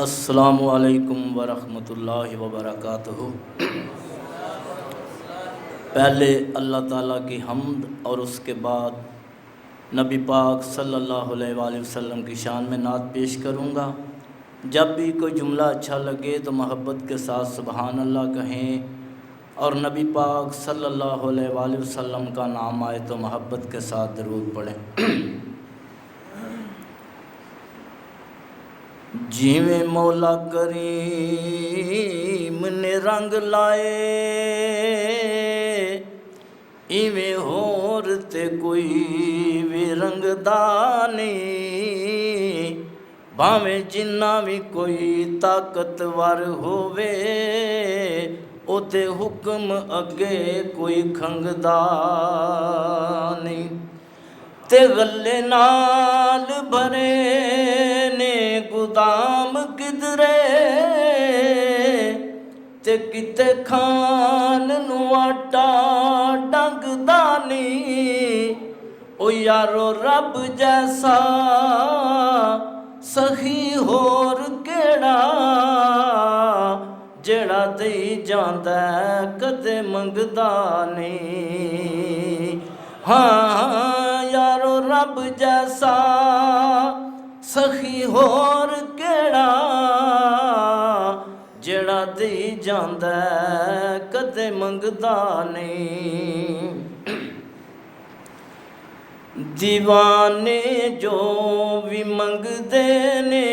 अस्सलामु अलैकुम वरहमतुल्लाहि वबरकातुहू। पहले अल्लाह ताला की हम्द और उसके बाद नबी पाक सल्लल्लाहु अलैहि वसल्लम की शान में नात पेश करूँगा। जब भी कोई जुमला अच्छा लगे तो मोहब्बत के साथ सुबहान अल्लाह कहें और नबी पाक सल्लल्लाहु अलैहि वसल्लम का नाम आए तो मोहब्बत के साथ दरूद पढ़ें। जिवें मौला करीम ने रंग लाए इवें होर ते कोई भी रंगदा नहीं। भावें जिन्ना भी कोई ताकतवर होवे ओते हुक्म अगे कोई खंगदा नहीं। ते गले नाल भरे ने गुदाम किधरे ते किते खान नू आटा डंगदा नहीं। ओ यारो रब जैसा सखी होर केड़ा जेड़ा दई जांदा कदे मंगदा नहीं। हाँ यारो रब जैसा सखी होर केड़ा जेड़ा दई जांदा कदे मंगदा नहीं। दीवाने जो भी मंगदे ने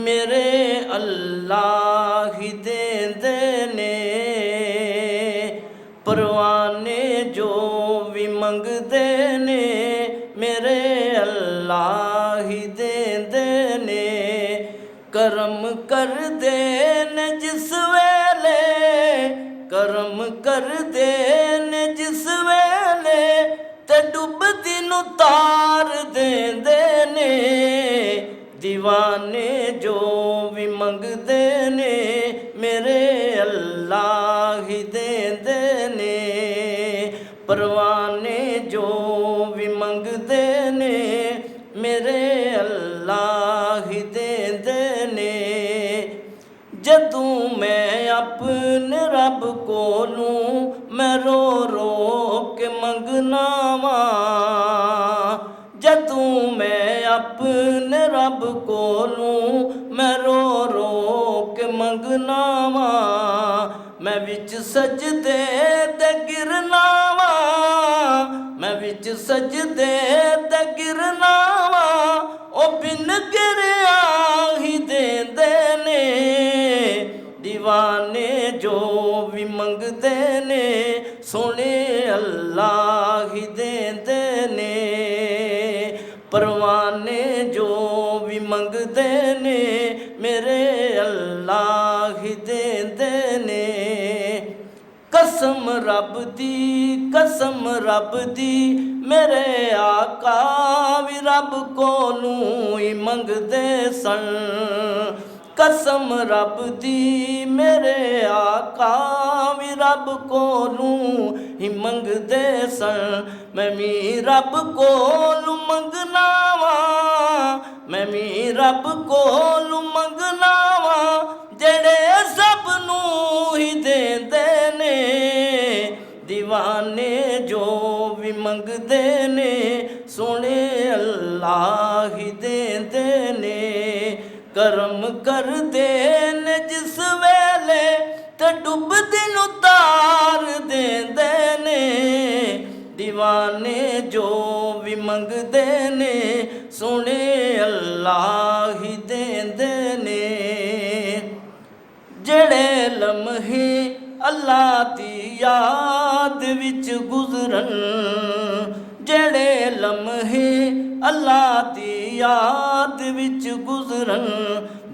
मेरे अल्लाह ही देंदे ने। परवाने जो भी मंगदे ने मेरे अल्लाह ही देंदे ने। करम कर दे न जिस वेले करम कर दे न जिस वेले ते डुबदी नू तार देंदे ने। दीवाने जो भी मंगदे ने मेरे अल्लाह ही देंदे ने। परवाने जो भी मंगदे ने मेरे अल्लाह ही देंदे ने। जदों मैं अपने रब कोलू मैं रो रो के मंगना वा। जदों मैं अपने रब कोलू मैं रो रो के मंगना वा। मैं विच सजदे ते गिरना वा मैं विच सजदे ते गिरना वा। ओ बिन गिरिया ही देंदे ने। दीवाने जो भी मंगदे ने सोने अल्लाह ही देंदे ने। परवाने जो भी मंगदे ने मेरे अल्लाह ही देंदे ने। कसम रब दी मेरे आका भी रब कोलू ही मंगदे सन। कसम रब दी मेरे आका भी रब कोलू ही मंगदे सन। मैं भी रब कोलू मंगना वा मैं भी रब कोलू मंगना वा। जेड़े सब नू ही देंदे ने। दीवाने जो भी मंगदे ने सोने अल्लाह ही देंदे ने। करम कर दे न जिस वेले ते डुबदी नू तार देंदे ने। दीवाने जो भी मंगदे ने सोने अल्लाह ही देंदे ने। जेड़े लम्हे अल्लाह दी याद विच गुजरन जेड़े लम्हे अल्लाह दी याद विच गुजरन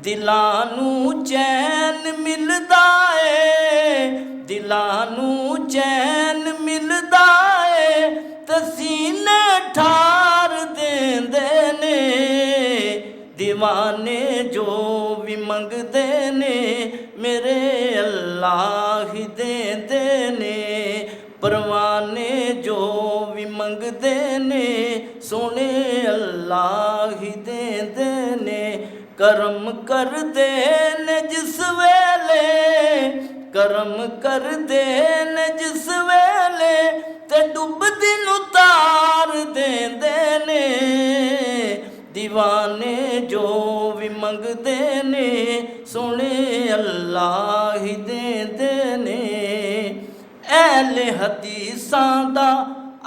दिलां नू चैन मिलदा ए। दिलां नू चैन मिलदा ए ते सीने ठार देंदे ने। दीवाने जो भी मंगदे ने मेरे अल्लाह ही देंदे ने। परवाने जो भी मंगदे ने सोने अल्लाह ही देंदे ने। करम कर दे ने जिस वेले, करम कर दे ने जिस वेले ते डुबदी नूं तार देंदे ने। दीवाने जो भी मंगदे ने सोने अल्लाह ही देंदे ने। अहले हदीसां दा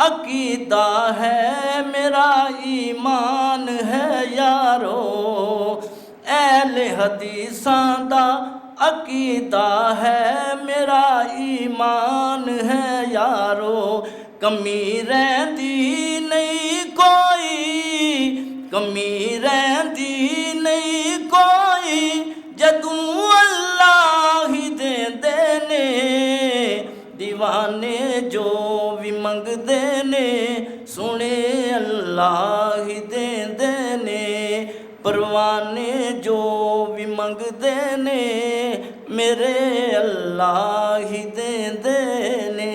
अकीदा है मेरा ईमान है यारो। अहले हदीसां दा अकीदा है मेरा ईमान है यारो। कमी रहिंदी नहीं कोई, कमी रहिंदी नहीं कोई जदूं अल्लाह ही देंदे ने। दीवाने जो भी मंगदे ने सोने अल्लाह ही देंदे ने। परवाने जो भी मंगदे ने मेरे अल्लाह ही देंदे ने।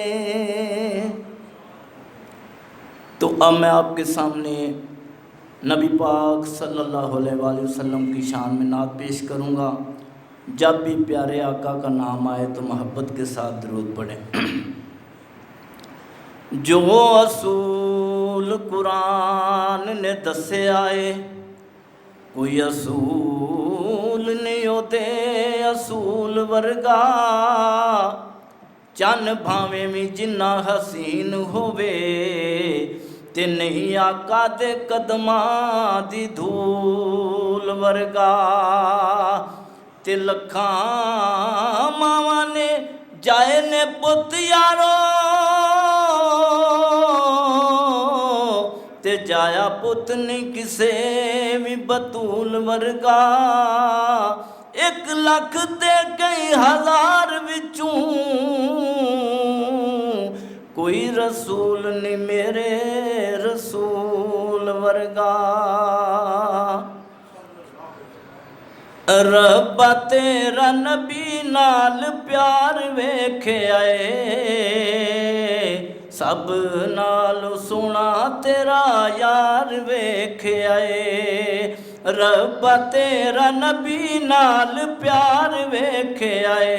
तो अब मैं आपके सामने नबी पाक सल्लल्लाहु अलैहि वसल्लम की शान में नात पेश करूँगा। जब भी प्यारे आका का नाम आए तो मोहब्बत के साथ दरूद पढ़ें। जो असूल कुरान ने दसे आए, कोई असूल नहीं होते असूल वर्गा। चन भावें भी जिन्ना हसीन होवे ते नहीं आका दे कदमां दी धूल वर्गा। ते लखां मावां ने जाए ने पुत यारो, ते जाया पुत नहीं किसे भी बतूल वर्गा। 1 लाख ते कई हज़ार विचों कोई रसूल नहीं मेरे रसूल वर्गा। रब्बा तेरा नबी नाल प्यार वेखे आए, सब नाल सोना तेरा यार वेखे आए। रब्बा तेरा नबी नाल प्यार वेखे आए,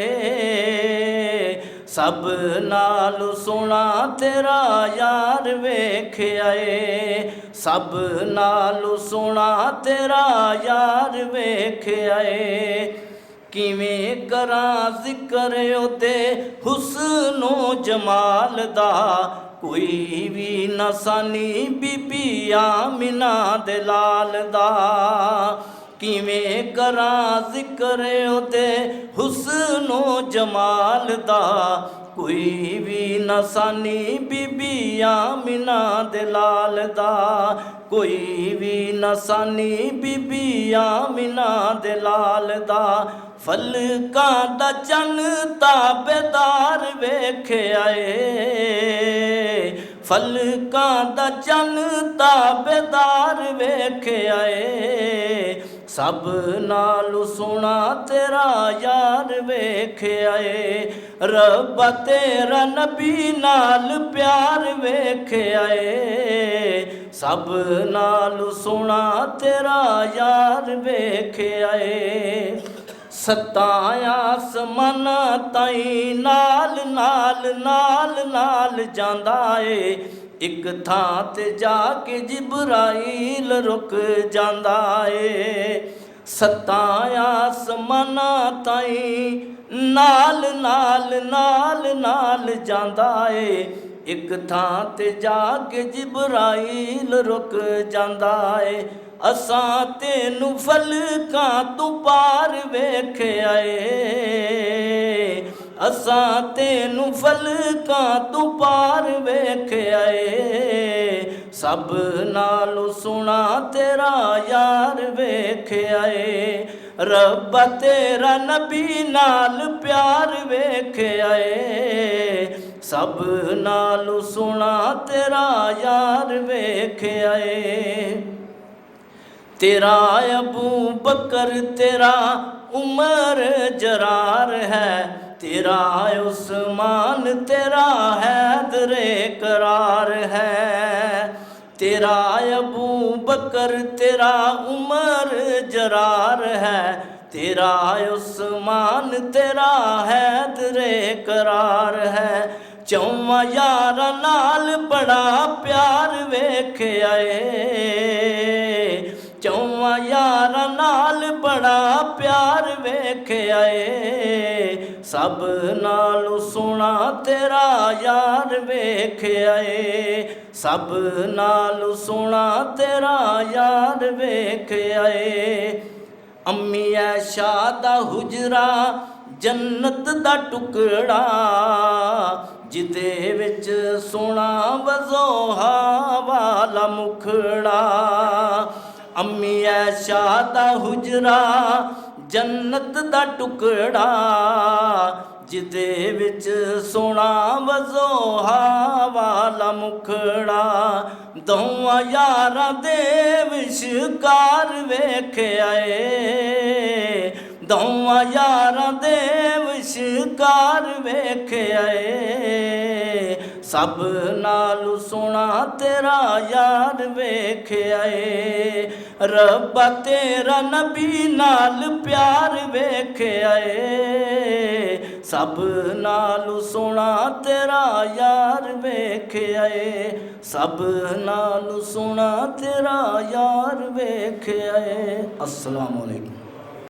सब नाल सोना तेरा यार वेखे आए। सब नाल सोना तेरा यार वेखे आए। किवें करां जिक्र ओदे हुस्नो जमाल दा, कोई भी नसानी बीबी आमिना दे लाल दा। किवें करां जिक्र ओदे हुस्नो जमाल दा, कोई भी नसानी बीबी आमिना दे लाल दा। कोई भी नसानी बीबी आमिना दे लाल दा। फलकां दा चन ताबेदार वेखे आए, फलकां दा चन ताबेदार वेखे आए। सब नालू सोना तेरा यार वेखे आए। रब्बा तेरा नबी नाल प्यार वेखे आए, सब नालू सोना तेरा यार वेखे आए। सताया आसमाना ताई नाल नाल नाल नाल जांदा ए, एक थां ते जाके जिबराइल रुक जांदा ए। सताया आसमाना ताई नाल नाल नाल नाल जांदा ए, एक थां ते जाके जिबराइल रुक जांदा ए। असां तेनू फलकां तू पार वेखे आए, असां तेनू फलकां तू पार वेखे आए। सब नालू सोना तेरा यार वेखे आए। रब्बा तेरा नबी नाल प्यार वेखे आए, सब नालू सोना तेरा यार वेखे आए। तेरा अबू बकर तेरा उमर जरार है, तेरा उस्मान तेरा हैदरे करार है। तेरा अबू बकर तेरा उमर जरार है, तेरा उस्मान तेरा हैदरे करार है। चौवां यारां नाल बड़ा प्यार वेख्या ए, चौवां यारां नाल बड़ा प्यार वेख्या ए, सब नालों सोहना तेरा यार वेख्या ए, सब नालों सोहना तेरा यार वेख्या ए। अम्मी ऐशा दा हुजरा जन्नत दा टुकड़ा, जिदे विच सोहना वज़ोहा वाला मुखड़ा। अम्मी ऐशा दा हुजरा जन्नत दा टुकड़ा, जिदे विच सोहना वज़ोहा वाला मुखड़ा। दोवां यारां दे विचकार वेख्या ए, दोवां यारां दे विचकार वेख्या ए, सब नालों सोहना तेरा यार वेख्या ए। रब्बा तेरा नबी नाल प्यार वेख्या ए, सब नालों सोहना तेरा यार वेख्या ए, सब नालों सोहना तेरा यार वेख्या ए। अस्सलाम वालेकुम।